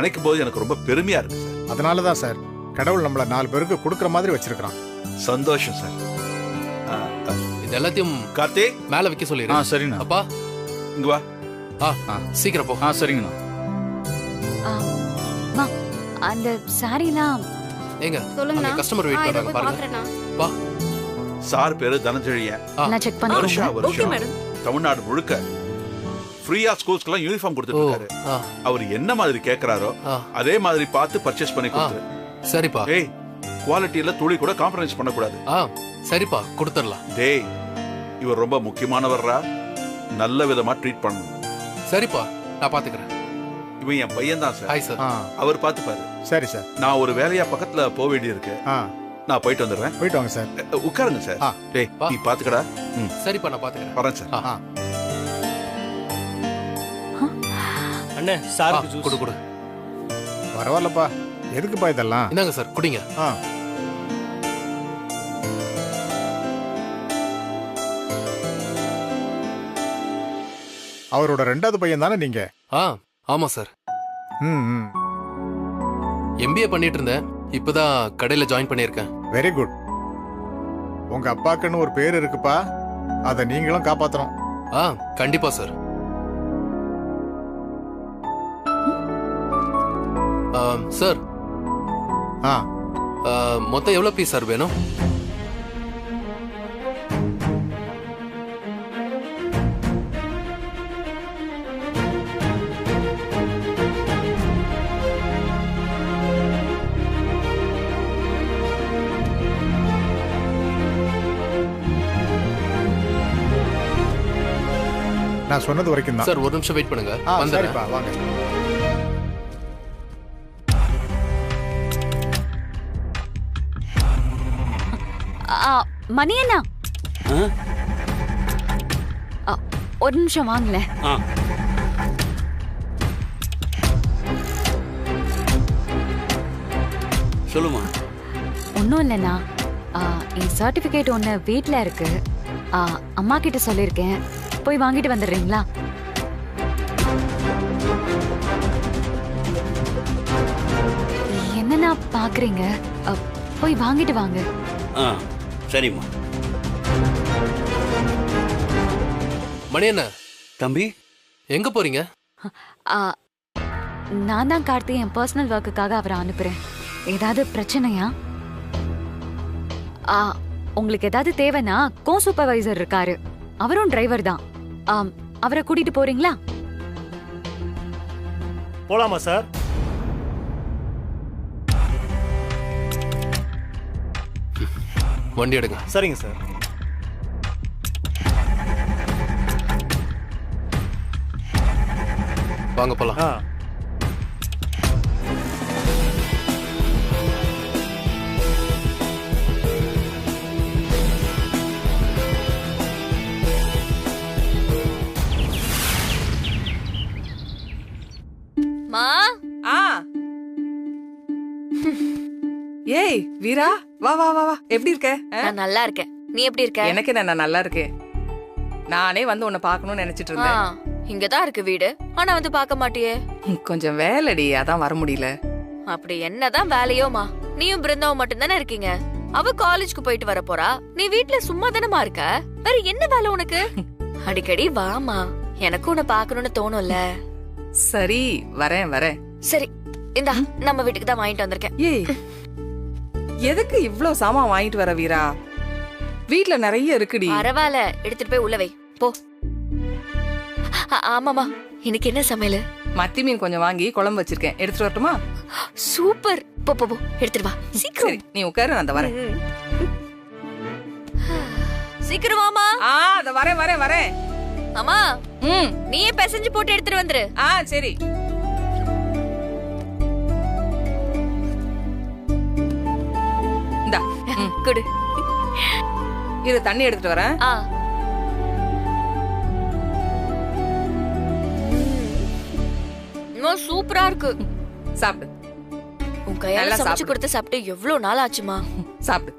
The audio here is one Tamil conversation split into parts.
நினைக்கும் போது எனக்கு ரொம்ப பெருமையா இருக்கு சார். அதனாலதான் சார் கடவுள் நம்மள 4 பேருக்கு கொடுக்கற மாதிரி வச்சிருக்கான். சந்தோஷம் சார். இது எல்லாத்தையும் கார்த்தி மேல வைக்க சொல்லிரு. சரிண்ணா. அப்பா இங்க வா. சீக்கிரம் போ. சரிங்கண்ணா. அந்த சாரிலாம் ஏங்க சொல்லுங்க கஸ்டமர் வெயிட் பண்றாங்க பாருங்க. வா. சார் பேரு தனஞ்செழியன். நான் செக் பண்ணுறேன். Okay madam. தமிழ்நாடு முழுக்க ஃப்ரீயா ஸ்கூல்ஸ்க்குலாம் யூனிஃபார்ம் கொடுத்துட்டு இருக்காரு. அவர் என்ன மாதிரி கேக்குறாரோ அதே மாதிரி பார்த்து பர்ச்சேஸ் பண்ணி கொடுத்துரு. சரிப்பா. ஏய் குவாலிட்டியில துளி கூட காம்ப்ரமைஸ் பண்ண கூடாது. சரிப்பா கொடுத்துடலாம். டேய் இவர் ரொம்ப முக்கியமானவர்ரா, நல்ல விதமா ட்ரீட் பண்ணணும். சரிப்பா நான் பாத்துக்கிறேன். இவன் என் பையன் தான் சார். Hi sir. அவர் பாத்துப்பாரு. சரி சார். நான் ஒரு வேலையா பக்கத்துல போக வேண்டி இருக்கு. நான் போயிட்டு வந்துடுறேன். போயிட்டு வாங்க சார். உட்காருங்க சார். டேய் நீ பாத்துக்கடா. சரிப்பா நான் பாத்துக்கிறேன். வரேன் சார். அண்ணே சாருக்கு ஜூஸ் குடு குடு. பரவாயில்லப்பா, எதுக்குப்பா இதெல்லாம்? இந்தாங்க சார் குடிங்க. அவரோட 2வது பையன் தானே நீங்க? ஆமா சார். MBA பண்ணிட்டு இருந்தேன், இப்பதான் கடையில ஜாயின் பண்ணிருக்கேன். Very good. உங்க அப்பாக்குன்னு ஒரு பேர் இருக்குப்பா, அத நீங்களும் காப்பாத்தணும். கண்டிப்பா சார். சார் மொத்தம் எவ்வளவு பீஸ் சார் வேணும்? நான் சொன்னது வரைக்கும் தான் சார். ஒரு நிமிஷம் வெயிட் பண்ணுங்க. சரிப்பா வாங்க. மணி அண்ணா ஒரு நிமிஷம் வாங்கல. சொல்லுமா. ஒன்றும் இல்லைண்ணா, என் சர்டிஃபிகேட் ஒன்று வீட்டில் இருக்கு. அம்மா கிட்ட சொல்லியிருக்கேன், போய் வாங்கிட்டு வந்துடுறீங்களா? என்னண்ணா பாக்குறீங்க, போய் வாங்கிட்டு வாங்க. சரிம்மா. மணி என்ன தம்பி எங்க போறீங்க? நான் தான் கார்த்தி, என் பர்சனல் ஒர்க்குக்காக அவரை அனுப்புறேன். ஏதாவது பிரச்சனையா? உங்களுக்கு ஏதாவது தேவைன்னா கோ சூப்பர்வைசர் இருக்காரு, அவரும் டிரைவர் தான். அவரை கூட்டிட்டு போறீங்களா? போலாமா சார்? வண்டி எடுங்க. சரிங்க சார். வாங்க போலாம். மா ஏய் வீரா, வா வா வா வா. எப்படி இருக்க? நான் நல்லா இருக்கேன். நீ எப்படி இருக்க? எனக்கு நான் நல்லா இருக்கேன். நானே வந்து உன்னை பார்க்கணும்னு நினைச்சிட்டு இருந்தேன். இங்கதான் இருக்கு வீடு, ஆனா வந்து பார்க்க மாட்டியே. கொஞ்சம் வேலைடி, அதான் வர முடியல. அப்படி என்னதான் வேலையோமா? நீயும் பிருந்தாவும் மட்டும் தானே இருக்கீங்க. அவ காலேஜ்க்கு போயிட்டு வர போறா, நீ வீட்ல சும்மா தானமா இருக்க. வேற என்ன வேலை உனக்கு? அடிக்கடி வாமா, எனக்கு உன்னை பார்க்கணும்னு தோணும்ல. சரி வரேன் வரேன். சரி இந்தா, நம்ம வீட்டுக்கு தான் வாங்கிட்டு வந்திருக்கேன். ஏய் எதுக்கு இவ்ளோ சாமான் வாங்கிட்டு வர வீரா? வீட்ல நிறைய இருக்குடி. பரவாயில்ல, எடுத்துட்டு போய் உள்ள வை போ. ஆமாமா, இன்னைக்கு என்ன சமையல்? மத்தி மீன் கொஞ்சம் வாங்கி குழம்பு வச்சிருக்கேன், எடுத்துட்டு வரட்டுமா? சூப்பர், போ போ போ, எடுத்துட்டு வா சீக்கிரம். நீ உட்காரு, நான் அந்த வரேன். சீக்கிரம் வாமா. அத வரேன் வரேன் வரேன். அம்மா நீயே பிசைஞ்சு போட்டு எடுத்துட்டு வந்துரு. சரி. இந்தா குடு. இரு, தண்ணி எடுத்துட்டு வரேன். சூப்பரா இருக்கு. சாப்பிடு. உன் கையால சமைச்சு கொடுத்து சாப்பிட்டு எவ்வளவு நாள் ஆச்சுமா? சாப்பிடு.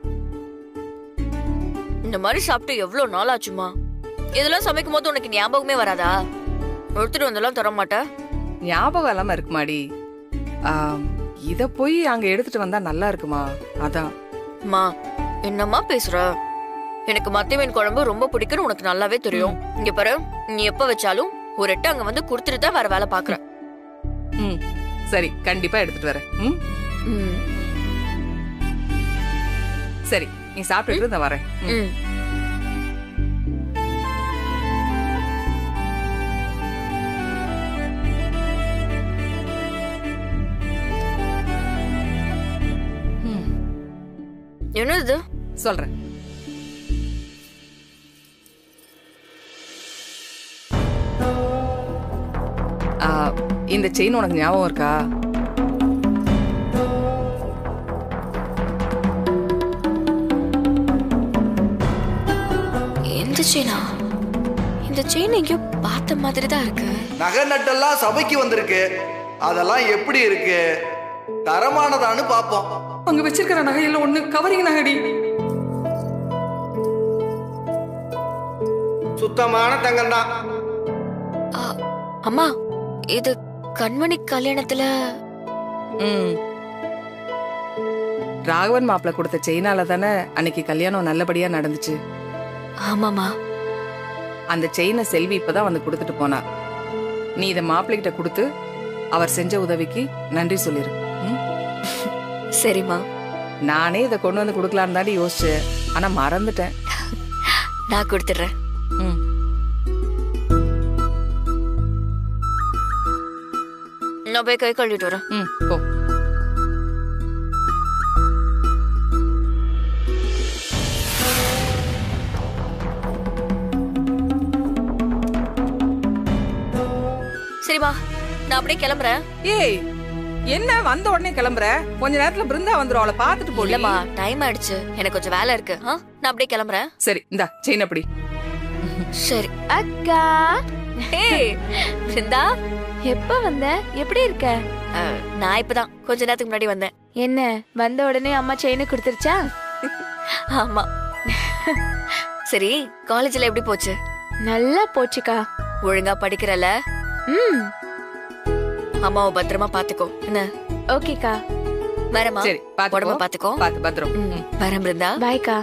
இந்த மாதிரி சாப்பிட்டு எவ்வளவு நாள் ஆச்சுமா? இதெல்லாம் சமைக்கும் போது உனக்கு ஞாபகமே வராதா? ஒருத்தர் வந்தெல்லாம் தர மாட்ட. ஞாபகம் இல்லாம இருக்குமாடி. இத போய் அங்க எடுத்துட்டு வந்தா நல்லா இருக்குமா? அதான். மா என்னம்மா பேசுற? எனக்கு மத்தி மீன் குழம்பு ரொம்ப பிடிக்கும்னு உனக்கு நல்லாவே தெரியும். இங்க பாரு, நீ எப்ப வச்சாலும் ஒரு எட்டு அங்க வந்து குடுத்துட்டு தான் வேற வேலை பாக்குற. சரி, கண்டிப்பா எடுத்துட்டு வரேன். சரி, நீ சாப்பிட்டுட்டு நான் வரேன். என்னது சொல்றேன். இந்த செயின் உனக்கு ஞாபகம் இருக்கா? எந்த செயினா? இந்த செயின் எங்கேயோ பார்த்த மாதிரி தான் இருக்கு. நகை நட்டெல்லாம் சபைக்கு வந்திருக்கு. அதெல்லாம் எப்படி இருக்கு, தரமானதான்னு பாப்போம். அங்க வச்சிருக்கிற நகையில ஒண்ணு கவரிங் நகடி. சுத்தமான தங்கம் தான். அம்மா, இது கண்மணி கல்யாணத்துல ராகவன் மாப்பிள்ள கொடுத்த செயினால தானே அன்னைக்கு கல்யாணம் நல்லபடியா நடந்துச்சு. ஆமாமா. அந்த செயினை செல்வி இப்பதான் வந்து கொடுத்துட்டு போனா. நீ இத மாப்பிள்ளைகிட்ட கொடுத்து அவர் செஞ்ச உதவிக்கு நன்றி சொல்லிரு. சரிம்மா. நானே இதை கொண்டு வந்து கொடுக்கலான்னு தாண்டி யோசிச்சேன், ஆனா மறந்துட்டேன். நான் கொடுத்துடுறேன். நான் போய் கை கழுவிட்டு வரேன். போ. சரிம்மா, நான் அப்படியே கிளம்புறேன். ஏய், என்ன வந்த உடனே கிளம்புற? கொஞ்ச நேரத்துல பிருந்தா வந்துரும், அவளை பாத்துட்டு போ. இல்லம்மா, டைம் ஆயிடுச்சு, எனக்கு கொஞ்சம் வேலை இருக்கு. நான் அப்படியே கிளம்புறேன். சரி, இந்தா செயின் அப்படி. சரி அக்கா. ஏய் பிருந்தா, எப்ப வந்த? எப்படி இருக்க? நான் இப்பதான் கொஞ்ச நேரத்துக்கு முன்னாடி வந்தேன். என்ன வந்த உடனே அம்மா செயினை கொடுத்துருச்சா? ஆமா. சரி, காலேஜ்ல எப்படி போச்சு? நல்லா போச்சுக்கா. ஒழுங்கா படிக்கிறல? அம்மாவை பத்திரமா பாத்துக்கோ என்ன? ஓகேக்கா. வரமா? சரி, உடம்ப பாத்துக்கோ. பாத்து பத்திரம். வரேன் பிருந்தா. பாய்க்கா.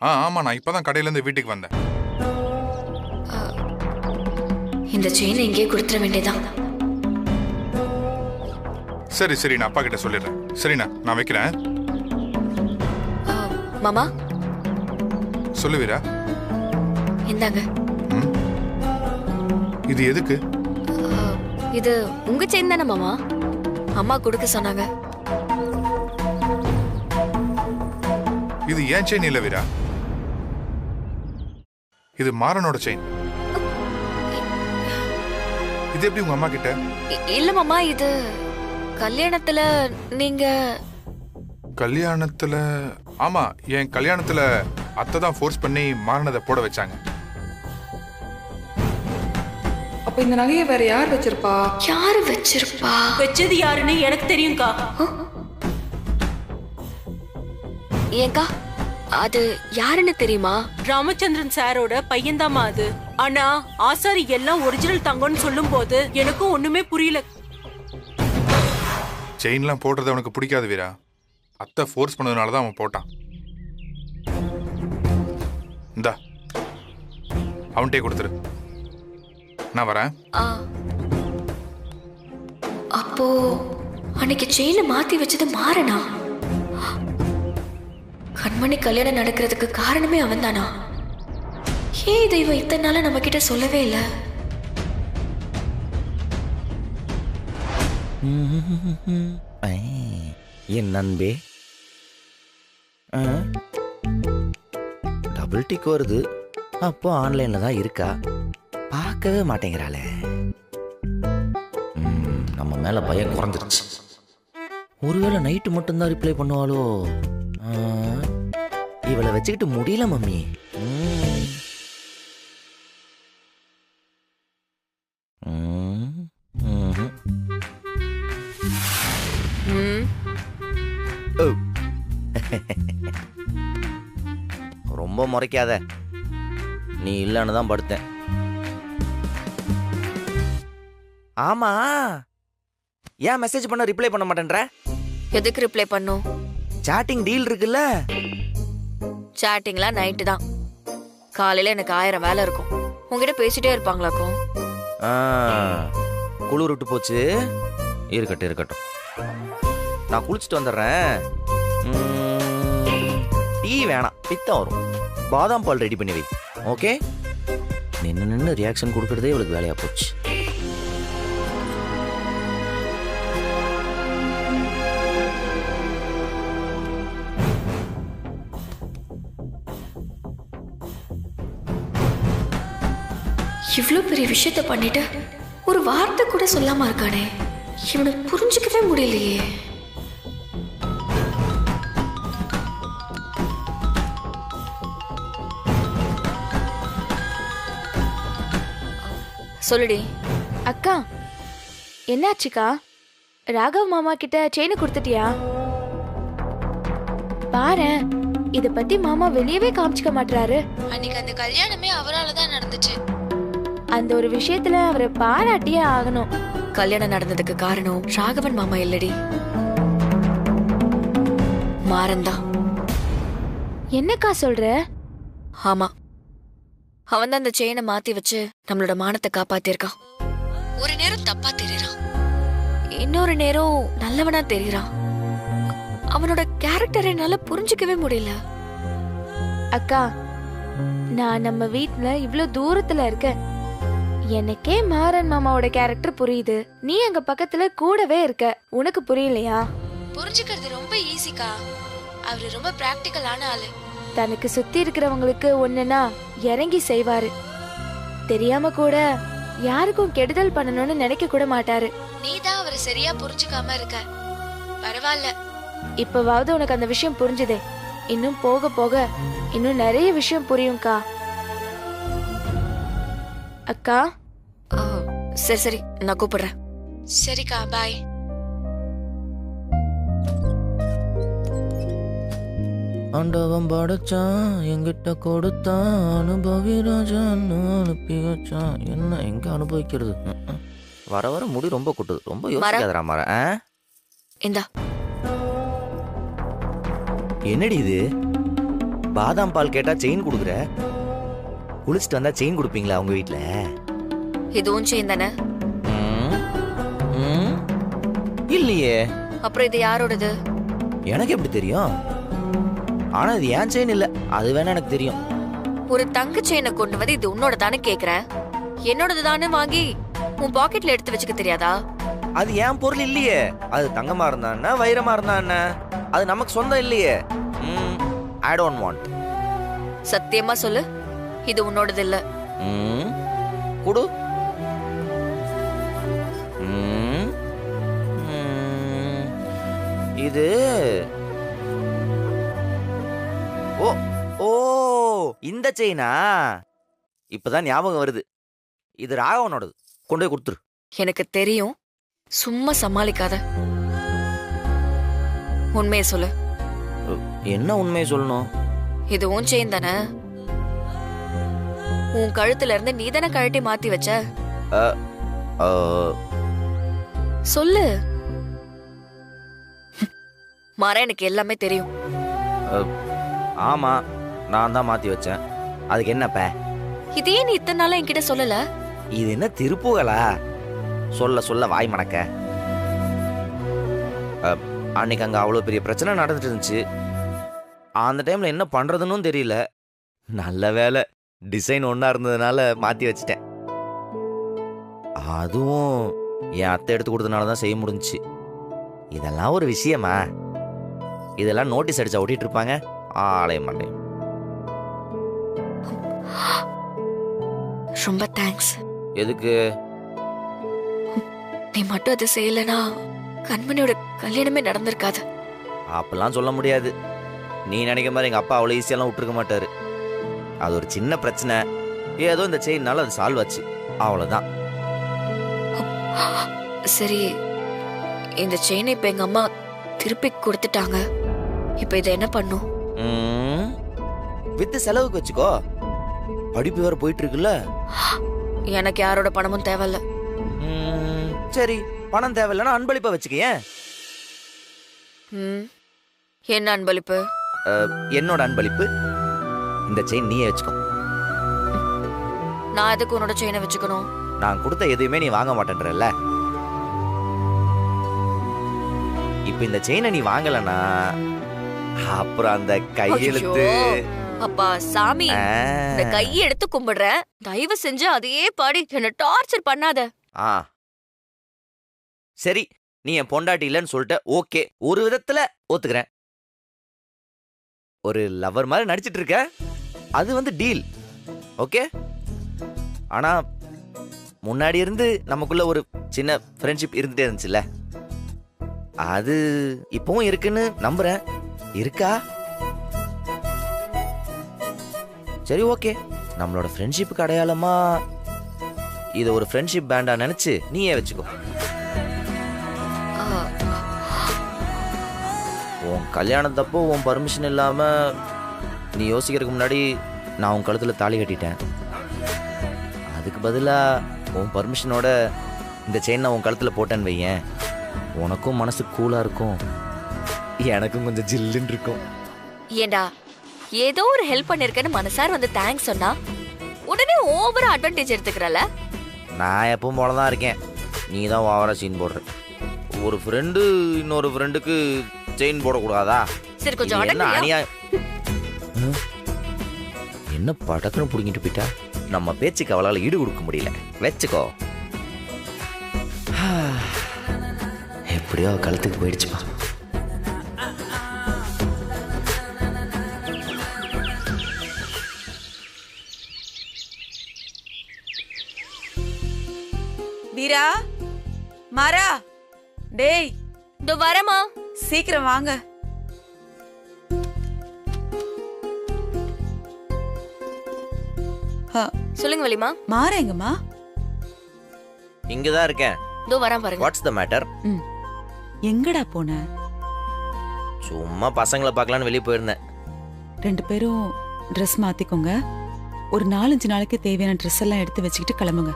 ஆமா, நான் இப்பதான் கடையில இருந்து வீட்டுக்கு வந்தேன். இந்த செயின் எங்கேயே கொடுத்துட வேண்டியதான். சரி சரி, நான் அப்பா கிட்ட சொல்லிடுறேன். சரிண்ணா, நான் வைக்கிறேன். மாமா சொல்லு வீரா. இந்தாங்க. இது எதுக்கு? இது உங்க செயின் தானே மாமா? அம்மா கொடுக்க சொன்னாங்க. இது ஏன் செயின் இல்ல வீரா, இது மாறனோட செயின். இது எப்படி உங்க அம்மா கிட்ட? இல்ல மாமா, இது கல்யாணத்துல நீங்க. கல்யாணத்துல? ஆமா, என் கல்யாணத்துல அத்தை தான் ஃபோர்ஸ் பண்ணி மாறினதை போட வச்சாங்க. அப்ப இந்த நகையை வேற யார் வச்சிருப்பா? யாரு வச்சிருப்பா? வச்சது யாருன்னு எனக்கு தெரியும்க்கா. ஏங்கா, அது யாருன்னு தெரியுமா? ராமச்சந்திரன் சாரோட பையன்தாமா அது. ஆனா ஆசாரி எல்லாம் ஒரிஜினல் தங்கம்னு சொல்லும் போது எனக்கும் ஒண்ணுமே புரியல. செயின்லாம் போடுறது அவனுக்கு பிடிக்காது வீரா. அத்தை ஃபோர்ஸ் பண்ணதுனால தான் அவன் போட்டான். இந்தா, அவன்கிட்டே கொடுத்துரு, நான் வரேன். அப்போ அன்னைக்கு செயினை மாத்தி வச்சது மாறனா? கண்மணி கல்யாணம் நடக்கிறதுக்கு காரணமே அவன் தானா? ஏன் இதை இவன் இத்தனை நாளா நம்ம கிட்ட சொல்லவே இல்லை? என் நண்பே, டபுள் டிக் வருது. அப்போ ஆன்லைன்ல தான் இருக்கா, பார்க்கவே மாட்டேங்கிறாளே. நம்ம மேல பயம் குறைஞ்சிருச்சு. ஒருவேளை நைட்டு மட்டும்தான் ரிப்ளை பண்ணுவாளோ? இவளை வச்சுக்கிட்டு முடியல மம்மி. ரொம்ப முறைக்காத. நீ இல்லைன்னு தான் படுத்தேன். ஆமா, ஏன் மெசேஜ் பண்ண ரிப்ளை பண்ண மாட்டேன்ற? எதுக்கு ரிப்ளை பண்ணும்? சாட்டிங் டீல் இருக்குல்ல. சாட்டிங்லாம் நைட்டு தான். காலையில எனக்கு 1000 வேலை இருக்கும். உங்ககிட்ட பேசிட்டே இருப்பாங்களாக்கும். குளிர் விட்டு போச்சு. இருக்கட்டும் இருக்கட்டும், நான் குளிச்சுட்டு வந்துடுறேன். டீ வேணாம், பித்தம் வரும். பாதாம் பால் ரெடி பண்ணி வை. ஓகே? நின்று ரியாக்ஷன் கொடுக்கறதே இவளுக்கு வேலையா போச்சு. இவ்ளோ பெரிய விஷயத்த பண்ணிட்டு ஒரு வார்த்தை கூட சொல்லாம இருக்கானே, இவனை புரிஞ்சுக்கவே முடியலையே. சொல்லுடி. அக்கா, என்னாச்சுக்கா? ராகவ் மாமா கிட்ட செயின் கொடுத்துட்டியா? பாரேன், இத பத்தி மாமா வெளியவே காமிச்சுக்க மாட்டாரு. அன்னைக்கு அந்த கல்யாணமே அவரால தான் நடந்துச்சு. அந்த ஒரு விஷயத்துல அவரை பாராட்டியே ஆகணும். கல்யாணம் நடந்ததுக்கு காரணம் ராகவன் மாமா இல்லடி, மாறன் தான். என்னக்கா சொல்ற? ஆமா, அவன் தான் அந்த செயினை மாத்தி வச்சு நம்மளோட மானத்தை காப்பாத்திருக்கான். ஒரு நேரம் தப்பா தெரியறான், இன்னொரு நேரம் நல்லவனா தெரியறான். அவனோட கேரக்டரை என்னால புரிஞ்சுக்கவே முடியல. அக்கா, நான் நம்ம வீட்ல இவ்ளோ தூரத்துல இருக்கேன். எனக்கே மாறன் மாமாவோட கேரக்டர் புரியுது. நீ அங்க பக்கத்துல கூடவே இருக்க, உனக்கு புரியலையா? புரிஞ்சுக்கிறது ரொம்ப ஈஸிக்கா. அவரு ரொம்ப பிராக்டிக்கலான ஆளு. தனக்கு சுத்தி இருக்கிறவங்களுக்கு ஒண்ணுனா இறங்கி செய்வாரு. தெரியாம கூட யாருக்கும் கெடுதல் பண்ணணும்னு நினைக்க கூட மாட்டாரு. நீதான் அவரை சரியா புரிஞ்சுக்காம இருக்க. பரவாயில்ல, இப்பவாவது உனக்கு அந்த விஷயம் புரிஞ்சுதே. இன்னும் போக போக இன்னும் நிறைய விஷயம் புரியும்க்கா. அக்கா, சரி சரி, நான் கூப்பிடுறேன். சரிக்கா, பாய். ஆண்டவன் படைச்சான், எங்கிட்ட கொடுத்தான், அனுபவி ராஜான்னு அனுப்பி வச்சான். என்ன எங்க அனுபவிக்கிறது? வர வர முடி ரொம்ப கொட்டுது. ரொம்ப யோசிக்காதரா மாற. இந்தா. என்னடி இது? பாதாம் பால் கேட்டா செயின் கொடுக்குற. குளிச்சுட்டு வந்தா செயின் கொடுப்பீங்களா உங்க வீட்டுல? இதுவும் செயின் தானே? இல்லையே. அப்புறம் இது யாரோடது? எனக்கு எப்படி தெரியும்? ஆனா இது ஏன் செயின் இல்ல, அது வேணா எனக்கு தெரியும். ஒரு தங்க செயினை கொண்டு வந்து இது உன்னோட தானே கேக்குறேன். என்னோடது தானே வாங்கி உன் பாக்கெட்ல எடுத்து வச்சுக்க தெரியாதா? அது ஏன் பொருள் இல்லையே. அது தங்கமா இருந்தா என்ன, வைரமா இருந்தா என்ன, அது நமக்கு சொந்தம் இல்லையே. I don't want. சத்தியமா சொல்லு, இது உன்னோடது இல்ல. குடு. இது ஓ ஓ இந்த செயினா? இப்பதான் ஞாபகம் வருது. இது ராகவனோடது. கொண்டு போய் கொடுத்துரு. எனக்கு தெரியும், சும்மா சமாளிக்காத. உண்மையை சொல்லு. என்ன உண்மையை சொல்லணும்? இது உன் செயின் தானே? உன் கழுத்துல இருந்து நீ தானே கழட்டி மாத்தி வச்ச? சொல்லு. மாற, எனக்கு எல்லாமே தெரியும். ஆமா, நான் தான் மாத்தி வச்சேன். அதுக்கு என்னப்ப? இதே நீ இத்தனை நாளா என்கிட்ட சொல்லல. இது என்ன திருப்புகளா? சொல்ல சொல்ல வாய் மணக்க. அன்னைக்கு அங்க அவ்வளவு பெரிய பிரச்சனை நடந்துட்டு இருந்துச்சு. அந்த டைம்ல என்ன பண்றதுன்னு தெரியல. நல்ல வேலை, டிசைன் ஒன்னா இருந்ததுனால மாத்தி வச்சிட்டேன். அதுவும் என் அத்தை எடுத்து கொடுத்தனால தான் செய்ய முடிஞ்சுச்சு. இதெல்லாம் ஒரு விஷயமா? இதெல்லாம் நோட்டீஸ் அடிச்சா ஓட்டிட்டு இருப்பாங்க. ஆலய மாட்டேன். ரொம்ப தேங்க்ஸ். எதுக்கு? நீ மட்டும் அதை செய்யலனா கண்மணியோட கல்யாணமே நடந்திருக்காது. அப்பெல்லாம் சொல்ல முடியாது. நீ நினைக்கிற மாதிரி எங்க அப்பா அவ்வளவு ஈஸியெல்லாம் விட்டுருக்க மாட்டாரு. அது ஒரு சின்ன பிரச்சனை, ஏதோ இந்த செயின்னால அது சால்வ் ஆச்சு, அவ்வளவுதான். சரி, இந்த செயினை இப்ப எங்க அம்மா திருப்பி கொடுத்துட்டாங்க. இப்ப இதை என்ன பண்ணும்? வித்து செலவுக்கு வச்சுக்கோ. படிப்பு வேற போயிட்டு இருக்குல்ல. எனக்கு யாரோட பணமும் தேவையில்ல. சரி, பணம் தேவையில்லைன்னா அன்பளிப்பா வச்சுக்கேன். என்ன அன்பளிப்பு? என்னோட அன்பளிப்பு இந்த செயின் நீயே வச்சுக்கோ. நான் எதுக்கு உன்னோட செயினை வச்சுக்கணும்? நான் கொடுத்த எதுவுமே நீ வாங்க மாட்டேன்றல்ல. இப்ப இந்த செயினை நீ வாங்கலனா அப்புறம் அந்த கையெழுத்து. அப்பா சாமி, இந்த கையை எடுத்து கும்பிடுறேன், தயவு செஞ்சு அதையே பாடி என்ன டார்ச்சர் பண்ணாத. சரி, நீ என் பொண்டாட்டி இல்லைன்னு சொல்லிட்ட, ஓகே, ஒரு விதத்துல ஒத்துக்கிறேன். ஒரு லவர் மாதிரி நடிச்சிட்டு இருக்க, அது டீல், ஓகே. ஆனா முன்னாடி இருந்து நமக்குள்ள ஒரு சின்ன ஃப்ரெண்ட்ஷிப் இருந்துட்டே இருந்துச்சுல்ல, அது இப்பவும் இருக்குன்னு நம்புறேன். இருக்கா? சரி, ஓகே. நம்மளோட ஃப்ரெண்ட்ஷிப்புக்கு அடையாளமா இதை ஒரு ஃப்ரெண்ட்ஷிப் பேண்டா நினைச்சு நீயே வச்சுக்கோ. உன் கல்யாணத்தப்போ உன் பர்மிஷன் இல்லாம நீ யோசிக்கிறதுக்கு முன்னாடி நான் உன் கழுத்துல தாலி கட்டிட்டேன். அதுக்கு பதிலா உன் பர்மிஷனோட இந்த செயினை உன் கழுத்துல போட்டேன்னு வையேன், உனக்கும் மனசு கூலா இருக்கும், எனக்கும் கொஞ்சம் ஜில்லுன்னு இருக்கும். ஏண்டா, ஏதோ ஒரு ஹெல்ப் பண்ணிருக்கேன்னு மனசார் தேங்க்ஸ் சொன்னா உடனே ஓவரா அட்வான்டேஜ் எடுத்துக்கிறல. நான் எப்பவும் போலதான் இருக்கேன், நீ தான் ஓவரா சீன் போடுற. ஒரு ஃப்ரெண்டு இன்னொரு ஃப்ரெண்டுக்கு செயின் போடக்கூடாதா? சரி, கொஞ்சம் என்ன படக்குன்னு புடிங்கிட்டு போயிட்டா? நம்ம பேச்சுக்கு அவளால் ஈடு கொடுக்க முடியல, வச்சுக்கோ. எப்படியோ கழுத்துக்கு போயிடுச்சுப்பா. வீரா, மாரா, டேய், இதோ வரமா, சீக்கிரம் வாங்க. சொல்லுங்க வலிமா. மாறா எங்கம்மா? இங்கதான் இருக்கேன். இதோ வரேன் பாருங்க. What's the matter? எங்கடா போன? சும்மா பசங்களை பார்க்கலான்னு வெளியே போயிருந்தேன். 2 பேரும் ட்ரெஸ் மாத்திக்கோங்க. ஒரு 4-5 நாளைக்கு தேவையான ட்ரெஸ் எல்லாம் எடுத்து வச்சுக்கிட்டு கிளம்புங்க.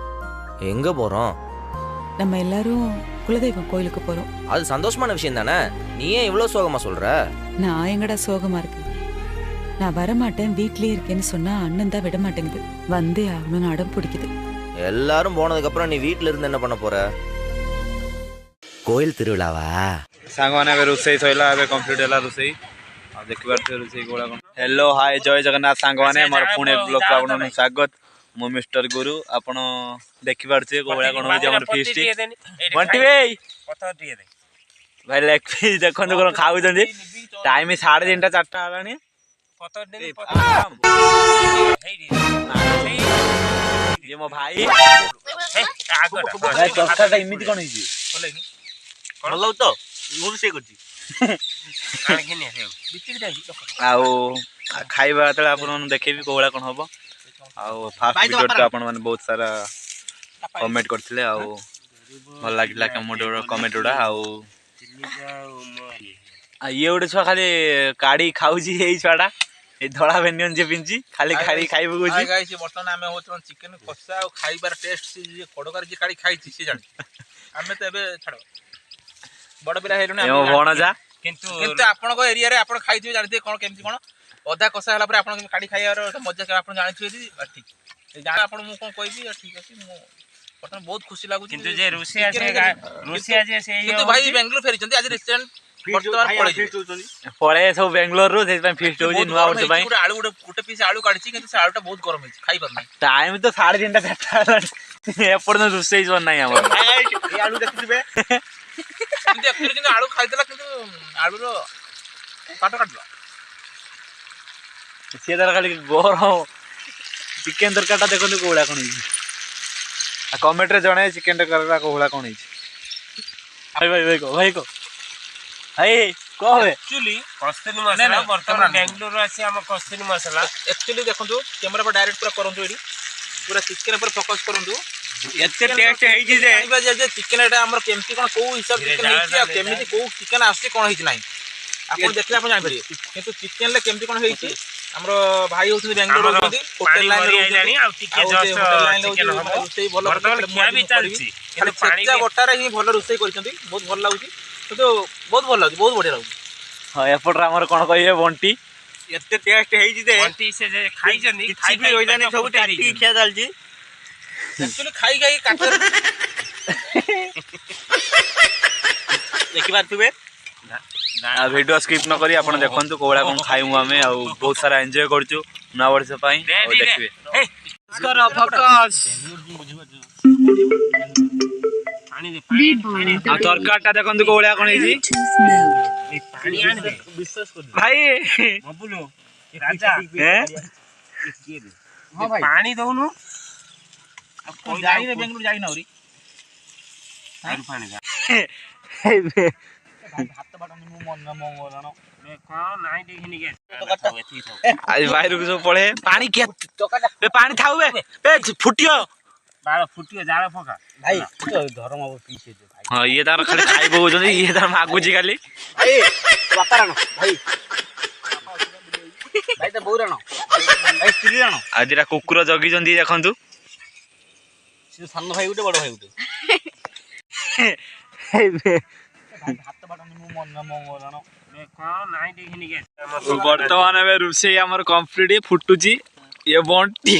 எங்க போறோம்? நம்ம எல்லாரும் குலதெய்வம் கோயிலுக்கு போறோம். அது சந்தோஷமான விஷயம் தானே, நீ ஏன் இவ்வளவு சோகமா சொல்ற? நான் எங்கடா சோகமா இருக்கு? நான் வரமாட்டேன், வீட்லயே இருக்கேன்னு சொன்னா அண்ணன் தான் விட மாட்டேங்குது. வந்தே ஆகணும்னு அடம் பிடிக்குது. எல்லாரும் போனதுக்கு அப்புறம் நீ வீட்ல இருந்து என்ன பண்ண போற? கோயில் திருவிழாவா? सांगवाने ଏବେ ରୋଷେଇ ସଇଲା, ଏବେ କମ୍ପ୍ଲିଟ୍ ହେଲା ରୋଷେଇ। ଆଉ ଦେଖିପାରୁଥିବେ ରୋଷେଇ କୋଉଡ଼ା କ'ଣ। हेलो हाय जय जगन्नाथ सांगवाने, मोर पुणे ब्लॉग आपन स्वागत। मु मिस्टर गुरु, आपण देखिपारुथिबे कोउळा कोन होई हमर फीस्ट। बंटी भाई पथर दिए दे भाई, लेग पीस देखन कोन खाउ जंदी। टाइम 3:30 4टा हलानी। पथर दे ये मो भाई भाई तस्ता इमिति कोन होई बोलेनी बोलौ तो मुर से करजी काहे के ने हे बिचिक दे आउ खाइबा तले आपन देखेबी कोउळा कोन होबो। आउ फास्ट वीडियो तो आपन माने बहुत सारा कमेंट करथिले, आउ भल लागिला कमेंट कमेंट उडा। आउ ये उडे छ खाली काडी खाउजी एई छडा ए धड़ा व्यंजन जे पिंची खाली खाली खाइबो गुजी। गाइस बर्तन हमें होतन चिकन कसा और खाइबार टेस्ट से जे कोडकार जे काडी खाइ छी से जान हमें तो एबे छडो बड़ पिला हेलुनी हम भण जा। किंतु आपन को एरिया रे आपन खाइ छी जानते कोन केमती कोन अदा कसा हला पर आपन काडी खाइयार मजा के आपन जानि छी ठीक जान आपन मु कोन कहबी ठीक अछि। मु बर्तन बहुत खुशी लागु किंतु जे रुसिया जे से किंतु भाई बेंगलोर फेरि जंदी आज रेस्टोरेंट पळे सब बेंगलोर रो सेत फीस्ट होजी नुवा वर्ष भाई। आलू गुटे पीस आलू काढची किंतु से आलूटा बहुत गरम है खाइ पर नहीं। टाइम तो 3:30 4टा एपड़ न रुसई जोन नहीं हमर ए आलू देखिबे किंतु एक्चुअली किंतु आलू खाइतला किंतु आलू रो काट काटला से दर खाली गरम चिकन तरकाटा देखो कोळा कोन होई आ कमेंट रे जणे चिकन तरकाटा कोळा कोन होई भाई को हाय कहबे एक्चुअली कस्तूरी मसाला वर्तमान बेंगलोर आसी हम कस्तूरी मसाला एक्चुअली देखंतु कैमरा पर डायरेक्ट पूरा करंतु एडी पूरा चिकन पर फोकस करंतु एते टेस्ट हेई जे जे चिकन एटा हमर केमती कोन को हिसाब चिकन हेई छी केमती को चिकन आसी कोन हेई छी नाही आपन देखले आपन जानि परिए किंतु चिकन ले केमती कोन हेई छी ଆମର ଭାଇ ହଉଛନ୍ତି ବେଙ୍ଗଲୋର ରହୁଛନ୍ତି ହୋଟେଲ ଲାଇନରେ ରହୁଛନ୍ତି ଆଉ ଟିକେ ଜଷ୍ଟ ଚିକେନ ହବ ରୋଷେଇ ଭଲ ଚାଲିଛି କିନ୍ତୁ ପାଣି ବଟାରେ ହିଁ ଭଲ ରୋଷେଇ କରିଛନ୍ତି ବହୁତ ଭଲ ଲାଗୁଛି କିନ୍ତୁ ବହୁତ ଭଲ ଲାଗୁଛି ବହୁତ ବଢିଆ ଲାଗୁଛି। ହଁ ଏପଟରେ ଆମର କଣ କହିବେ ବଣ୍ଟି ଏତେ ଟେଷ୍ଟ ହେଇଛି ଯେ ବଣ୍ଟି ସେ ଯେ ଖାଇଛନ୍ତି କିଛି ବି ରହିଲାନି ସବୁ ଟାଟି ଖିଆ ଚାଲିଛି एक्चुअली खाई खाई काट देखि पारथुबे आ वीडियो स्किप न करी आपण देखंतु कोळा कोन खाइमु हमें आ बहुत सारा एन्जॉय करछु नवा वर्ष पई आ देखिबे करो फोकस पानी दे पानी आ तरकाटा देखंतु कोळा कोन हेजी पानी आन दे विश्वास कर भाई बबुलो राजा हैं हां भाई पानी दउनु कोई जाई रे बेंगलुरु जाई ना औरी आरु पानी दा हाथ बाटनी मु मन मंगोलानो मैं कोन नाइ देखिनि के आज बाहर को सब पड़े पानी के बे पानी थाउ बे फुटियो बाळ फुटियो जाळ फका भाई धर्म अब पीछे दे भाई हां ये तार खाली खाइ बगुजनी ये तार मागुची खाली भाई बापारानो भाई भाई तो बौरानो भाई स्त्री रानो आजिरा कुकुर जगी जंदी देखंतु सान भाई गुटे बड़ भाई गुटे हाथ बाटनी मु मन मंगोलानो मैं कोन नाइ देखिनि के वर्तमान में रुसे हमर कंप्लीट फुटुची ये बंटी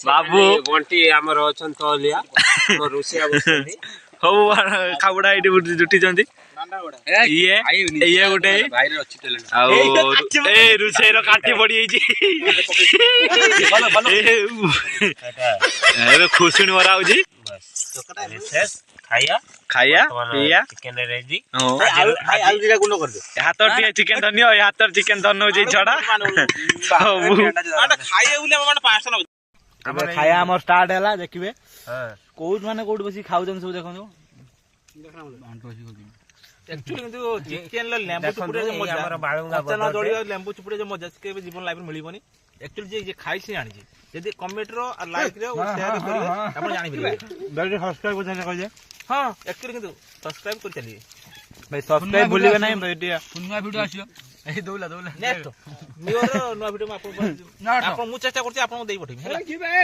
बाबू बंटी हमर अछन तलिया हमर रुसिया बसनी हो खाबुडा इटी जुटी जंदी ये गुटे भाई रे अछि टैलेंट आ ए रुसे रो काटी पड़ी छी ए खुशुनी मरा होजी बस शेष खाया खाया पिया चिकन रेडी भाई आलू जीरा गुंड कर दे हातर टिके चिकन धनियो हातर चिकन धन होजी छडा माने खाइए उले माने 500 न हमर खाया हमर स्टार्ट हैला देखिबे हां कोउट माने कोउट बसी खाउजन सब देखो एक्चुअली किंतु चिकन लो लेंबू चुपुड़े जे मजा हमर बाळुंगा बना दड़ी लेंबू चुपुड़े जे मजा के जीवन लाइफ में मिलिबनी एक्चुअली जे खाइ से जानि छी यदि कमेंट रो और लाइक रे और शेयर करिवे आपण जानि बिले बेले सब्सक्राइब कर देना कहिए हां एक्चुअली किंतु सब्सक्राइब कर चलिए भाई सब्सक्राइब भूलिबे नहीं बेटिया नुआ वीडियो आसियो ए दौला नेक्स्ट न्यूर नुआ वीडियो में आपण मु चेष्टा करछि आपण देई पठिबे